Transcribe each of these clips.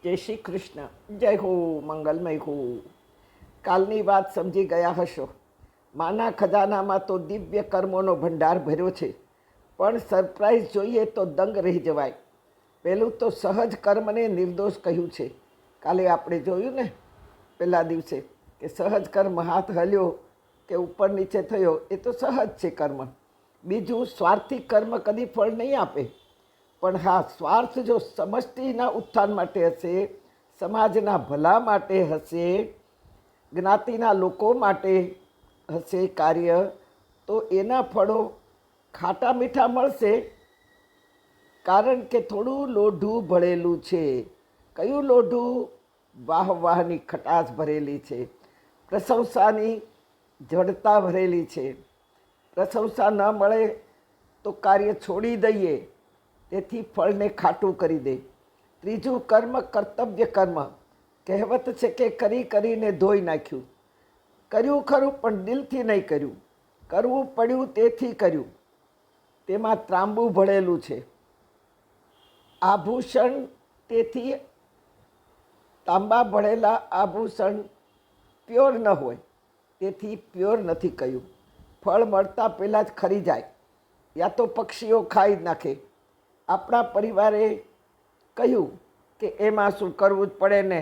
જય શ્રી કૃષ્ણ. જય હો, મંગલમય હો. કાલની વાત સમજી ગયા હશો. માના ખજાનામાં તો દિવ્ય કર્મોનો ભંડાર ભર્યો છે, પણ સરપ્રાઈઝ જોઈએ તો દંગ રહી જવાય. પહેલું તો સહજ કર્મને નિર્દોષ કહ્યું છે. કાલે આપણે જોયું ને પહેલા દિવસે કે સહજ કર્મ હાથ હલ્યો કે ઉપર નીચે થયો એ તો સહજ છે કર્મ. બીજું, સ્વાર્થી કર્મ કદી ફળ નહીં આપે, પણ હા, સ્વાર્થ જો સમષ્ટિના ઉત્થાન માટે હશે, સમાજના ભલા માટે હશે, જ્ઞાતિના લોકો માટે હશે કાર્ય, તો એના ફળો ખાટા મીઠા મળશે. કારણ કે થોડું લોઢું ભળેલું છે. કયું લોઢું? વાહની ખટાશ ભરેલી છે, પ્રશંસાની જડતા ભરેલી છે. પ્રશંસા ન મળે તો કાર્ય છોડી દઈએ, તેથી ફળને ખાટું કરી દે. ત્રીજું, કર્મ કર્તવ્ય કર્મ. કહેવત છે કે કરી કરીને ધોઈ નાખ્યું. કર્યું ખરું, પણ દિલથી નહીં કર્યું. કરવું પડ્યું તેથી કર્યું. તેમાં ત્રાંબુ ભળેલું છે. આભૂષણ, તેથી તાંબા ભળેલા આભૂષણ પ્યોર ન હોય, તેથી પ્યોર નથી કહ્યું. ફળ મળતા પહેલાં જ ખરી જાય, યા તો પક્ષીઓ ખાઈ જ નાખે. આપણા પરિવારે કહ્યું કે એમાં શું કરવું જ પડે ને,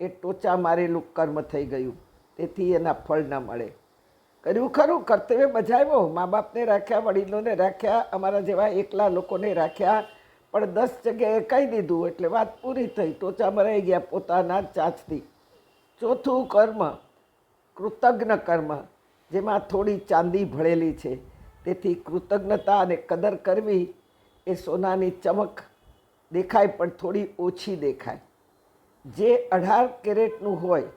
એ ટોચા મારેલું કર્મ થઈ ગયું, તેથી એના ફળ ન મળે. કર્યું ખરું, કર્તવ્ય બજાવ્યો, મા બાપને રાખ્યા, વડીલોને રાખ્યા, અમારા જેવા એકલા લોકોને રાખ્યા, પણ 10 જગ્યાએ કહી દીધું એટલે વાત પૂરી થઈ. ટોચા મરાઈ ગયા પોતાના જ ચાંચથી. ચોથું કર્મ કૃતજ્ઞ કર્મ, જેમાં થોડી ચાંદી ભળેલી છે. તેથી કૃતજ્ઞતા અને કદર કરવી એ સોનાની ચમક દેખાય, પણ થોડી ઓછી દેખાય. જે 18 કેરેટનું હોય,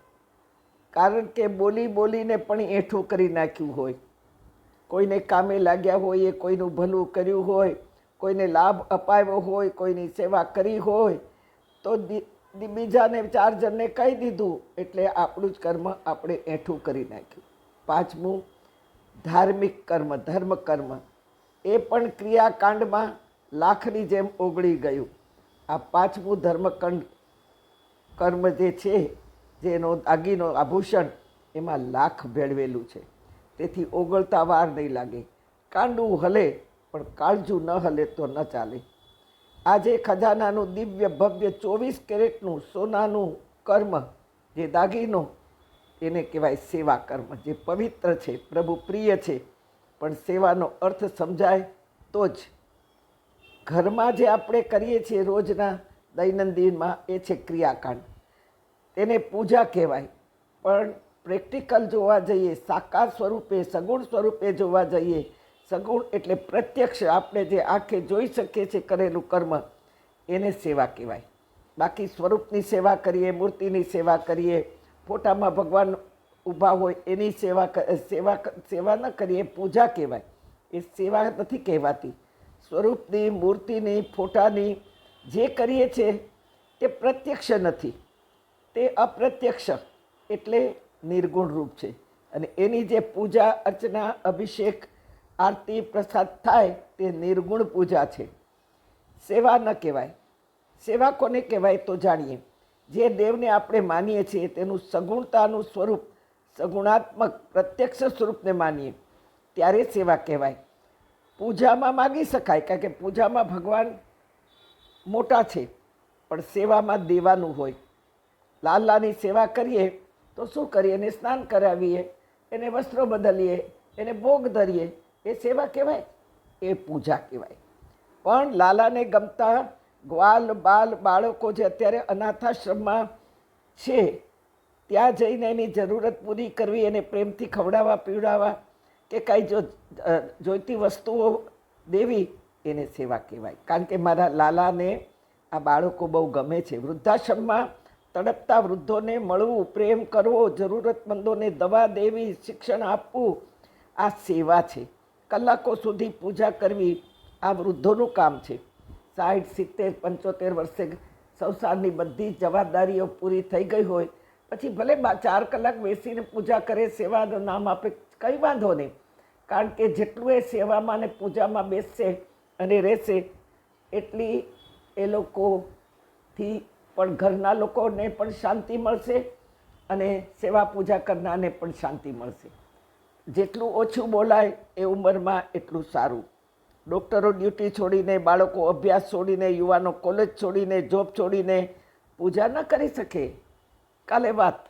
કારણ કે બોલી બોલીને પણ એઠું કરી નાખ્યું હોય. કોઈને કામે લાગ્યા હોય, એ કોઈનું ભલું કર્યું હોય, કોઈને લાભ અપાવ્યો હોય, કોઈની સેવા કરી હોય, તો બીજાને 4 જણને કહી દીધું એટલે આપણું જ કર્મ આપણે એઠું કરી નાખ્યું. પાંચમું, ધાર્મિક કર્મ, ધર્મ કર્મ. એ પણ ક્રિયાકાંડમાં લાખની જેમ ઓગળી ગયું. આ પાંચમું ધર્મકંડ કર્મ જે છે, જેનો દાગીનો આભૂષણ, એમાં લાખ ભેળવેલું છે. તેથી ઓગળતા વાર નહીં લાગે. કાંડું હલે, પણ કાળજું ન હલે તો ન ચાલે. આજે ખજાનાનું દિવ્ય ભવ્ય 24 કેરેટનું સોનાનું કર્મ, જે દાગીનો, એને કહેવાય સેવા કર્મ, જે પવિત્ર છે, પ્રભુ પ્રિય છે. પણ સેવાનો અર્થ સમજાય તો જ. ઘરમાં જે આપણે કરીએ છીએ રોજના દૈનંદિનમાં, એ છે ક્રિયાકાંડ, તેને પૂજા કહેવાય. પણ પ્રેક્ટિકલ જોવા જઈએ, સાકાર સ્વરૂપે, સગુણ સ્વરૂપે જોવા જઈએ, સગુણ એટલે પ્રત્યક્ષ, આપણે જે આંખે જોઈ શકીએ છીએ કરેલું કર્મ, એને સેવા કહેવાય. બાકી સ્વરૂપની સેવા કરીએ, મૂર્તિની સેવા કરીએ, ફોટામાં ભગવાન ઊભા હોય એની સેવા ન કરીએ, પૂજા કહેવાય. એ સેવા નથી કહેવાતી. સ્વરૂપની, મૂર્તિની, ફોટાની જે કરીએ છીએ તે પ્રત્યક્ષ નથી, તે અપ્રત્યક્ષ એટલે નિર્ગુણ રૂપ છે. અને એની જે પૂજા અર્ચના, અભિષેક, આરતી, પ્રસાદ થાય, તે નિર્ગુણ પૂજા છે. સેવા ન કહેવાય. સેવા કોને કહેવાય તો જાણીએ. જે દેવને આપણે માનીએ છીએ તેનું સગુણતાનું સ્વરૂપ, સગુણાત્મક પ્રત્યક્ષ સ્વરૂપને માનીએ, ત્યારે સેવા કહેવાય. પૂજામાં માગી શકાય, કારણ કે પૂજામાં ભગવાન મોટા છે, પણ સેવામાં દેવાનું હોય. લાલાની સેવા કરીએ તો શું કરીએ? એને સ્નાન કરાવીએ, એને વસ્ત્રો બદલીએ, એને ભોગ ધરીએ, એ સેવા કહેવાય, એ પૂજા કહેવાય. પણ લાલાને ગમતા ગ્વાલ બાલ બાળકો જે અત્યારે અનાથાશ્રમમાં છે, ત્યાં જઈને એની જરૂરત પૂરી કરવી, એને પ્રેમથી ખવડાવવા પીવડાવવા, કે કાંઈ જો જોઈતી વસ્તુઓ દેવી, એને સેવા કહેવાય. કારણ કે મારા લાલાને આ બાળકો બહુ ગમે છે. વૃદ્ધાશ્રમમાં તડપતા વૃદ્ધોને મળવું, પ્રેમ કરવો, જરૂરતમંદોને દવા દેવી, શિક્ષણ આપવું, આ સેવા છે. કલાકો સુધી પૂજા કરવી, આ વૃદ્ધોનું કામ છે. 60, 70, 75 વર્ષે સંસારની બધી જવાબદારીઓ પૂરી થઈ ગઈ હોય, પછી ભલે 4 કલાક બેસીને પૂજા કરે, સેવાનું નામ આપે, કંઈ વાંધો નહીં. કારણ કે જેટલું એ સેવામાં અને પૂજામાં બેસશે અને રહેશે, એટલી એ લોકોથી પણ ઘરના લોકોને પણ શાંતિ મળશે અને સેવા પૂજા કરનારને પણ શાંતિ મળશે. જેટલું ઓછું બોલાય એ ઉંમરમાં એટલું સારું. ડૉક્ટરો ડ્યુટી છોડીને, બાળકો અભ્યાસ છોડીને, યુવાનો કોલેજ છોડીને, જોબ છોડીને પૂજા ન કરી શકે. કાલે વાત